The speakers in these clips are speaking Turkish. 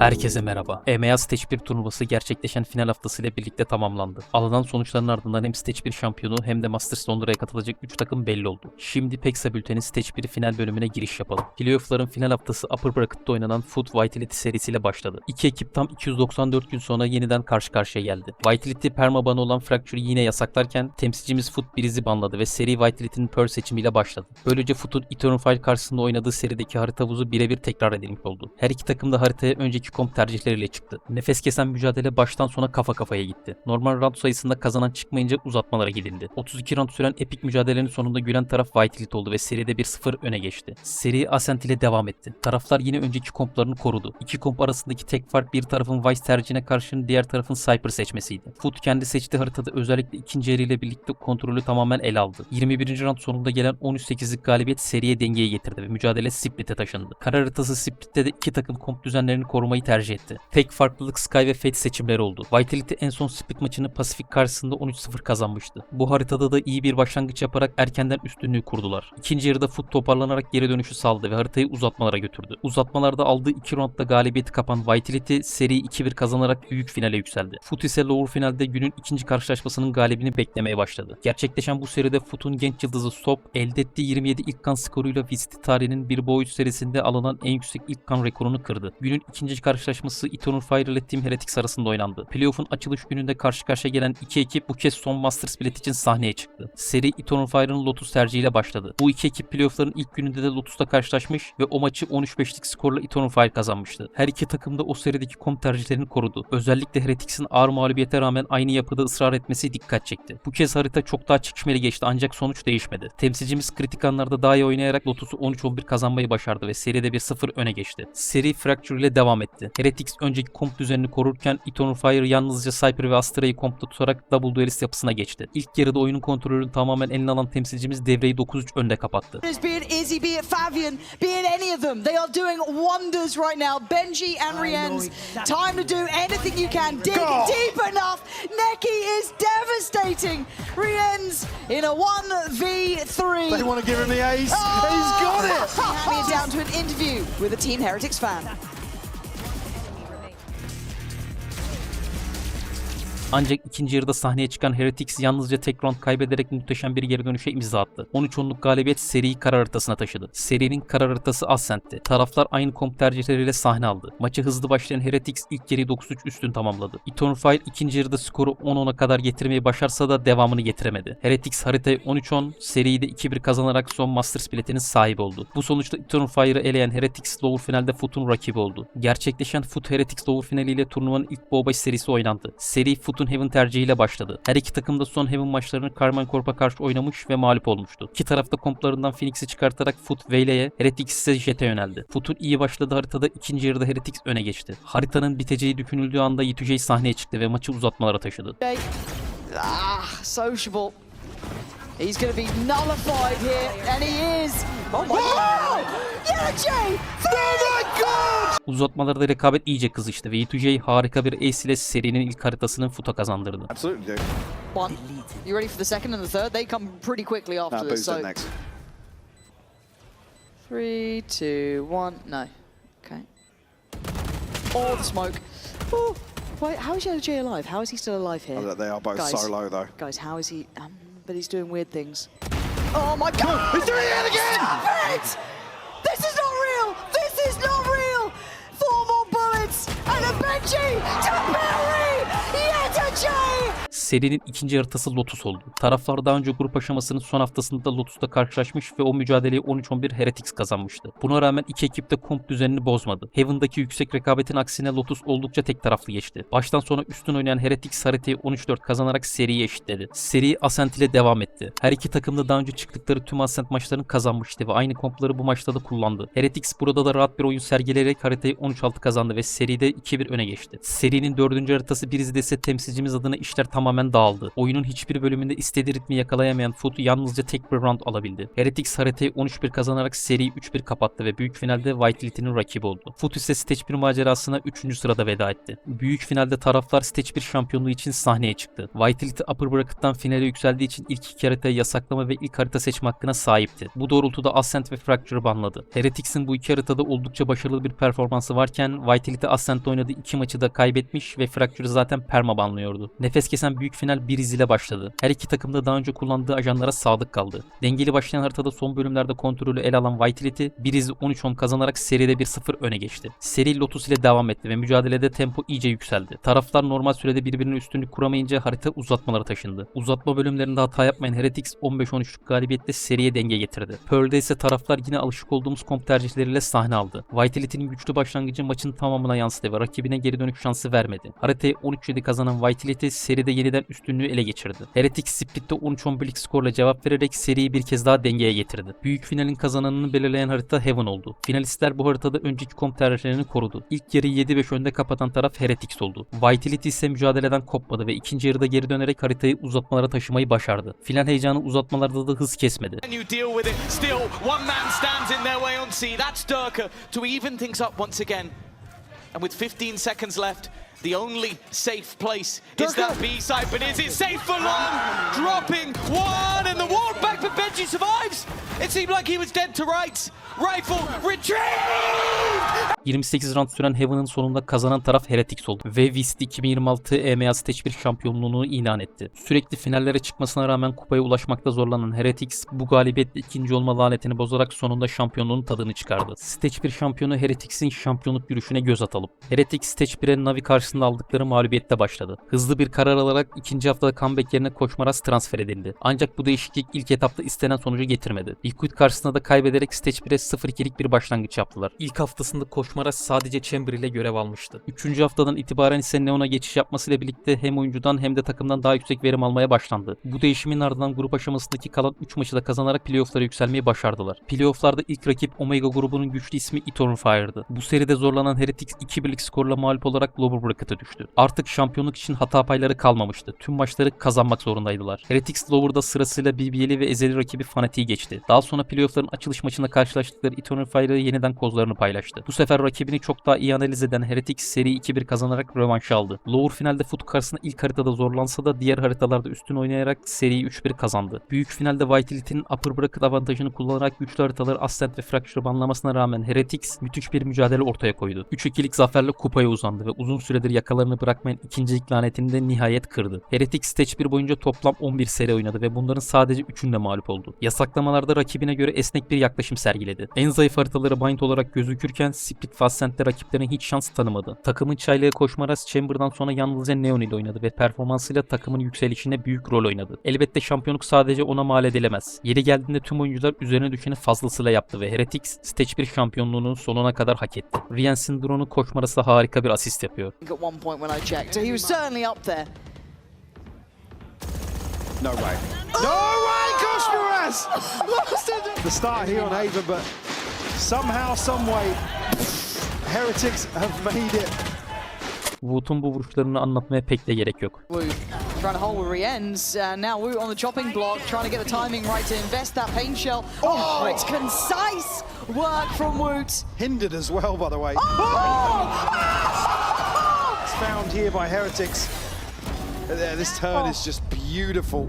Herkese merhaba. EMEA Stage 1 turnuvası gerçekleşen final haftasıyla birlikte tamamlandı. Alınan sonuçların ardından hem Stage 1 şampiyonu hem de Masters Londra'ya katılacak 3 takım belli oldu. Şimdi PEXA Bülten'in Stage 1 final bölümüne giriş yapalım. Playoff'ların final haftası Upper Bracket'ta oynanan Foot Vitality serisiyle başladı. İki ekip tam 294 gün sonra yeniden karşı karşıya geldi. Vitality permabanı olan Fracture'ı yine yasaklarken temsilcimiz Foot Breeze'i banladı ve seri Vitality'nin Pearl seçimiyle başladı. Böylece Foot'un Eternal Fire karşısında oynadığı serideki harita havuzu birebir tekrar edilmiş oldu. Her iki takım da haritaya önceki komp tercihleriyle çıktı. Nefes kesen mücadele baştan sona kafa kafaya gitti. Normal round sayısında kazanan çıkmayınca uzatmalara gidildi. 32 round süren epik mücadelenin sonunda gülen taraf Vitality oldu ve seride 1-0 öne geçti. Seri Ascent ile devam etti. Taraflar yine önceki komplarını korudu. İki komp arasındaki tek fark bir tarafın Vice tercihine karşın diğer tarafın Cypher seçmesiydi. Foot kendi seçtiği haritada özellikle ikinci yarıyla birlikte kontrolü tamamen ele aldı. 21. round sonunda gelen 13-8'lik galibiyet seriye dengeye getirdi ve mücadele Split'e taşındı. Kara haritası Split'te de iki takım komp düzenlerini korumayı tercih etti. Tek farklılık Sky ve Fate seçimleri oldu. Vitality en son Split maçını Pasifik karşısında 13-0 kazanmıştı. Bu haritada da iyi bir başlangıç yaparak erkenden üstünlüğü kurdular. İkinci yarıda Foot toparlanarak geri dönüşü sağladı ve haritayı uzatmalara götürdü. Uzatmalarda aldığı 2 roundda galibiyeti kapan Vitality seriyi 2-1 kazanarak büyük finale yükseldi. Foot ise lower finalde günün ikinci karşılaşmasının galibini beklemeye başladı. Gerçekleşen bu seride Foot'un genç yıldızı Stop elde ettiği 27 ilk kan skoruyla VCT tarihinin bir boy 3 serisinde alınan en yüksek ilk kan rekorunu kırdı. Günün ikinci karşılaşması Eternal Fire ile Team Heretics arasında oynandı. Playoff'un açılış gününde karşı karşıya gelen iki ekip bu kez son Masters Split için sahneye çıktı. Seri Eternal Fire'ın Lotus tercihiyle başladı. Bu iki ekip playoff'ların ilk gününde de Lotus'ta karşılaşmış ve o maçı 13-5'lik skorla Eternal Fire kazanmıştı. Her iki takım da o serideki komp tercihlerini korudu. Özellikle Heretics'in ağır mağlubiyete rağmen aynı yapıda ısrar etmesi dikkat çekti. Bu kez harita çok daha çekişmeli geçti ancak sonuç değişmedi. Temsilcimiz kritik anlarda daha iyi oynayarak Lotus'u 13-11 kazanmayı başardı ve seride 1-0 öne geçti. Seri Fracture ile devam etti. Heretics önceki komp düzenini korurken Eternal Fire yalnızca Cypher ve Astra'yı kompta tutarak Double Duelist yapısına geçti. İlk yarıda oyunun kontrolünü tamamen eline alan temsilcimiz devreyi 9-3 önde kapattı. Be it Izzy, be it Fabian, be it any of them, they are doing wonders right now. Benji and Rienz, time to do anything you can. Dig deep enough. Neki is devastating. Rienz in a 1v3. They want to give him the ace. He's got it. Handing it down to an interview with a Team Heretics fan. Ancak ikinci yarıda sahneye çıkan Heretics yalnızca tek round kaybederek muhteşem bir geri dönüşe imza attı. 13-10'luk galibiyet seriyi kara haritasına taşıdı. Serinin kara haritası Ascent'ti. Taraflar aynı komp tercihleriyle sahne aldı. Maçı hızlı başlayan Heretics ilk yarıyı 9-3 üstün tamamladı. Eternal Fire ikinci yarıda skoru 10-10'a kadar getirmeyi başarsa da devamını getiremedi. Heretics haritayı 13-10, seriyi de 2-1 kazanarak son Masters biletinin sahibi oldu. Bu sonuçta Eternal Fire'ı eleyen Heretics lower finalde Foot'un rakibi oldu. Gerçekleşen Foot Heretics lower finaliyle turnuvanın ilk Boğbaş serisi oynandı. Seri Foot'un Heaven tercihiyle başladı. Her iki takım da son Heaven maçlarını Carmine Corp'a karşı oynamış ve mağlup olmuştu. İki tarafta komplarından Phoenix'i çıkartarak Foot Veile'ye, Heretics ise Jet'e yöneldi. Foot'un iyi başladığı haritada ikinci yarıda Heretics öne geçti. Haritanın biteceği düşünüldüğü anda Yitujay sahneye çıktı ve maçı uzatmalara taşıdı. Sociable. He's going to be nullified here, and he is. Oh my God! Yeah, Jay! Oh my God! Uzatmalarda rekabet iyice kızıştı ve Yitujay harika bir ace ile serinin ilk haritasını Foot'a kazandırdı. Absolutely do. One. You ready for the second and the third? They come pretty quickly after No, this. Boo's it next. 3, 2, 1, no. Okay. Oh, the smoke. Oh, wait, how is Jay alive? How is he still alive here? Oh, they are both Guys. so low though. Guys, how is he? But he's doing weird things. Oh my God! He's doing it again! Stop it! This is not real! This is not real! 4 more bullets and a Benji to bury Yetujay! Serinin ikinci haritası Lotus oldu. Taraflar daha önce grup aşamasının son haftasında Lotus'ta karşılaşmış ve o mücadeleyi 13-11 Heretics kazanmıştı. Buna rağmen iki ekip de komp düzenini bozmadı. Heaven'daki yüksek rekabetin aksine Lotus oldukça tek taraflı geçti. Baştan sona üstün oynayan Heretics haritayı 13-4 kazanarak seriyi eşitledi. Seri Ascent ile devam etti. Her iki takım da daha önce çıktıkları tüm Ascent maçlarını kazanmıştı ve aynı kompları bu maçta da kullandı. Heretics burada da rahat bir oyun sergileyerek haritayı 13-6 kazandı ve seride 2-1 öne geçti. Serinin dördüncü haritası Breeze'de ise temsilcimiz adına işler tamamen tamamen dağıldı. Oyunun hiçbir bölümünde istediği ritmi yakalayamayan Foot yalnızca tek bir round alabildi. Heretics haritayı 13-1 kazanarak seriyi 3-1 kapattı ve büyük finalde Vitality'nin rakibi oldu. Foot ise Stage 1 macerasına 3. sırada veda etti. Büyük finalde taraflar Stage 1 şampiyonluğu için sahneye çıktı. Vitality Upper Bracket'tan finale yükseldiği için ilk iki haritayı yasaklama ve ilk harita seçme hakkına sahipti. Bu doğrultuda Ascent ve Fracture'ı banladı. Heretics'in bu iki haritada oldukça başarılı bir performansı varken Vitality Ascent'te oynadığı iki maçı da kaybetmiş ve Fracture'ı zaten perma banlıyordu. Nefes kesen büyük final bir ile başladı. Her iki takım da daha önce kullandığı ajanlara sadık kaldı. Dengeli başlayan haritada son bölümlerde kontrolü ele alan Vitality, Biriz'i 13-10 kazanarak seride 1-0 öne geçti. Seri Lotus ile devam etti ve mücadelede tempo iyice yükseldi. Taraflar normal sürede birbirine üstünlük kuramayınca harita uzatmalara taşındı. Uzatma bölümlerinde hata yapmayan Heretics 15-13'lük galibiyetle seriye denge getirdi. Pearl'de ise taraflar yine alışık olduğumuz komp tercihleriyle sahne aldı. Vitality'nin güçlü başlangıcı maçın tamamına yansıdı ve rakibine geri dönüş şansı vermedi. Haritayı 13-7 kazanan Vitality seride yeniden üstünlüğü ele geçirdi. Heretics Split'te 13-11'lik skorla cevap vererek seriyi bir kez daha dengeye getirdi. Büyük finalin kazananını belirleyen harita Heaven oldu. Finalistler bu haritada önceki komp tercihlerini korudu. İlk yarıyı 7-5 önde kapatan taraf Heretics oldu. Vitality ise mücadeleden kopmadı ve ikinci yarıda geri dönerek haritayı uzatmalara taşımayı başardı. Final heyecanı uzatmalarda da hız kesmedi. You deal with it. Still, one man stands in their way on C. That's Durka to even things up once again. And with 15 seconds left, the only safe place is that B side. But is it safe for long? Dropping one, and the wall back, but Benji survives. It seemed like he was dead to rights. Rifle retrieved. 28 round süren Heaven'ın sonunda kazanan taraf Heretics oldu ve WIST 2026 EMEA Stage 1 şampiyonluğunu ilan etti. Sürekli finallere çıkmasına rağmen kupaya ulaşmakta zorlanan Heretics bu galibiyetle ikinci olma lanetini bozarak sonunda şampiyonluğun tadını çıkardı. Stage 1 şampiyonu Heretics'in şampiyonluk yürüyüşüne göz atalım. Heretics Stage 1'e Navi karşısında aldıkları mağlubiyette başladı. Hızlı bir karar alarak ikinci haftada comeback yerine Koşmaras transfer edildi. Ancak bu değişiklik ilk etapta istenen sonucu getirmedi. Liquid karşısında da kaybederek Stage 1'e 0-2'lik bir başlangıç yaptılar. İlk haftasında Koşmaras sadece Chamber ile görev almıştı. Üçüncü haftadan itibaren ise Neon'a geçiş yapmasıyla birlikte hem oyuncudan hem de takımdan daha yüksek verim almaya başlandı. Bu değişimin ardından grup aşamasındaki kalan 3 maçı da kazanarak playoff'lara yükselmeyi başardılar. Playoff'larda ilk rakip Omega grubunun güçlü ismi Eternal Fire'dı. Bu seride zorlanan Heretics 2-1'lik skorla mağlup olarak Lower Bracket'a düştü. Artık şampiyonluk için hata payları kalmamıştı. Tüm maçları kazanmak zorundaydılar. Heretics Lower'da sırasıyla BBL'i ve ezeli rakibi Fnatic'i geçti. Daha sonra playoff'ların açılış maçında karşılaştıkları Eternal Fire'ı yeniden kozlarını paylaştı. Bu sefer rakibini çok daha iyi analiz eden Heretics seri 2-1 kazanarak rövanşı aldı. Lower finalde Foot karşısında ilk haritada zorlansa da diğer haritalarda üstün oynayarak seriyi 3-1 kazandı. Büyük finalde Vitality'nin Upper Bracket avantajını kullanarak güçlü haritaları Ascent ve Fracture banlamasına rağmen Heretics müthiş bir mücadele ortaya koydu. 3-2'lik zaferle kupaya uzandı ve uzun süredir yakalarını bırakmayan ikincilik lanetini de nihayet kırdı. Heretics Stage 1 boyunca toplam 11 seri oynadı ve bunların sadece 3'ünde mağlup oldu. Yasaklamalarda rakibine göre esnek bir yaklaşım sergiledi. En zayıf haritaları bind olarak gözükürken Split ve Ascent'te rakiplerine hiç şans tanımadı. Takımın çaylağı Koşmaras Chamber'dan sonra yalnızca Neon ile oynadı ve performansıyla takımın yükselişine büyük rol oynadı. Elbette şampiyonluk sadece ona mal edilemez. Yeri geldiğinde tüm oyuncular üzerine düşeni fazlasıyla yaptı ve Heretics Stage 1 şampiyonluğunu sonuna kadar hak etti. Rience'in drone'u Koşmaras'a harika bir asist yapıyor. At one point when I checked, he was certainly up there. No way. No way, Koshmaras! The start here on Ava, but somehow, some way, Heretics have made it. Woot'un bu vuruşlarını anlatmaya pek de gerek yok. Woot trying to hold with Rienz. Now Woot on the chopping block, trying to get the timing right to invest that pain shell. Oh, it's concise work from Woot. Hindered as well, by the way. It's found here by Heretics. This turn is just beautiful.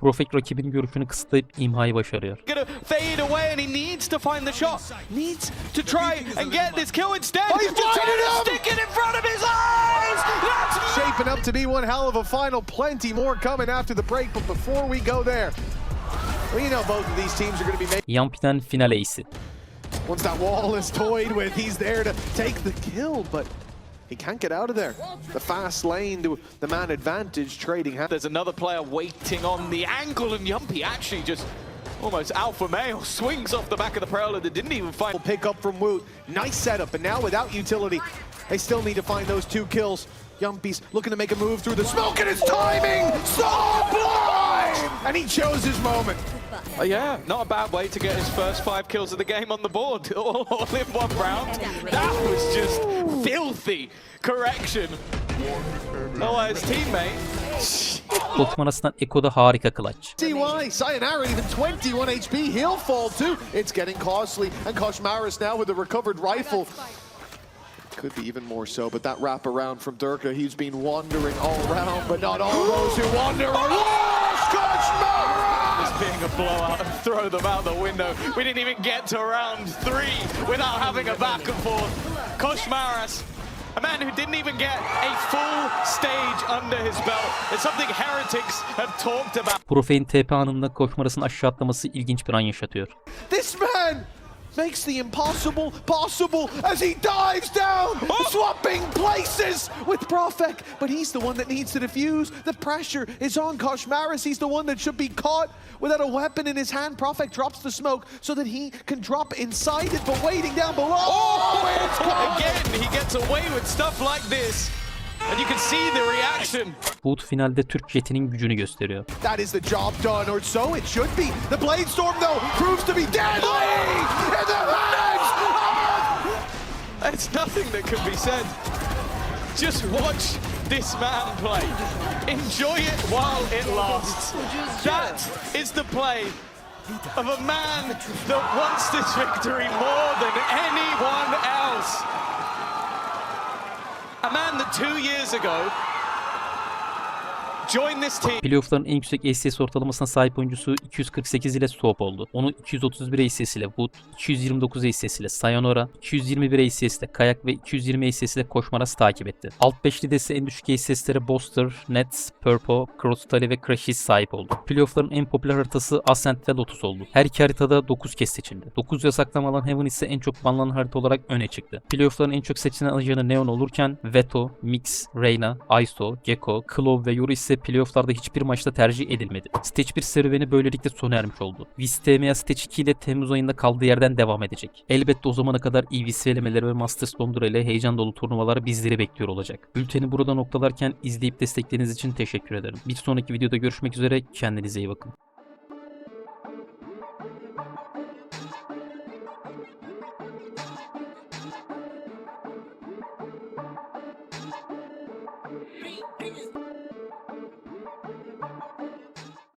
Profek rakibin görüşünü kısıtlayıp imhayı başarıyor. Gonna fade away, and he needs to find the shot. Needs to try and get this kill instead. Oh, he's Just trying blinded to him! stick it in front of his eyes. That's Shaping up to be one hell of a final. Plenty more coming after the break, but before we go there, well, you know both of these teams are going to be making. Yampi'den final ace'i. Once that wall is toyed with, he's there to take the kill, but he can't get out of there. The fast lane to the man advantage trading. There's another player waiting on the angle, and Yumpy actually just almost alpha male swings off the back of the Prowler that didn't even find. Pick up from Woot. Nice setup, but now without utility, they still need to find those 2 kills. Yumpy's looking to make a move through the smoke, and his timing so blind! And he chose his moment. Yeah, not a bad way to get his first 5 kills of the game on the board, all in one round. That was just filthy correction. Oh, his teammate. Koşmarasından Eko da harika clutch. DY, Sayonara even 21 HP, he'll fall too. It's getting costly, and Koshmaris now with a recovered rifle. Could be even more so, but that wrap around from Durka, he's been wandering all around, but not all those who wander are lost. Koshmaris! This being a blowout and throw them out the window. We didn't even get to round 3 without having a back and forth. Koshmaris, a man who didn't even get a full stage under his belt. It's something Heretics have talked about. Profe'nin TP anında Koşmaras'ın aşağı atlaması ilginç bir an yaşatıyor. This man makes the impossible possible as he dives down, swapping places with Profek. But he's the one that needs to defuse. The pressure is on Koshmaris. He's the one that should be caught without a weapon in his hand. Profek drops the smoke so that he can drop inside it, but waiting down below. Oh, it's gone. Again, he gets away with stuff like this. And you can see the reaction. Wood finalde Türk Jet'inin gücünü gösteriyor. That is the job done, or so it should be. The Blade Storm, though, proves to be deadly in the hands of... There's nothing that can be said. Just watch this man play. Enjoy it while it lasts. That is the play of a man that wants this victory more than anyone else. A man that 2 years ago joined this team. Playoff'ların en yüksek ACS ortalamasına sahip oyuncusu 248 ile Soap oldu. Onu 231 ACS ile Wood, 229 ACS ile Sayonara, 221 ACS ile Kayak ve 220 ACS ile Koşmaras takip etti. Alt 5'li ise en düşük ACS'lere Boster, Nets, Purpo, Crosstally ve Crashes sahip oldu. Playoff'ların en popüler haritası Ascent ve Lotus oldu. Her iki haritada 9 kez seçildi. 9 yasaklama alan Heaven ise en çok banlanan harita olarak öne çıktı. Playoff'ların en çok seçilen ajanı Neon olurken Veto, Mix, Reyna, Iso, Gecko, Claw ve Yuri ise playoff'larda hiçbir maçta tercih edilmedi. Stage 1 serüveni böylelikle sona ermiş oldu. VSTMA Stage 2 ile Temmuz ayında kaldığı yerden devam edecek. Elbette o zamana kadar EVC elemeleri ve Masters Londra ile heyecan dolu turnuvalar bizleri bekliyor olacak. Bülteni burada noktalarken izleyip destekleriniz için teşekkür ederim. Bir sonraki videoda görüşmek üzere, kendinize iyi bakın.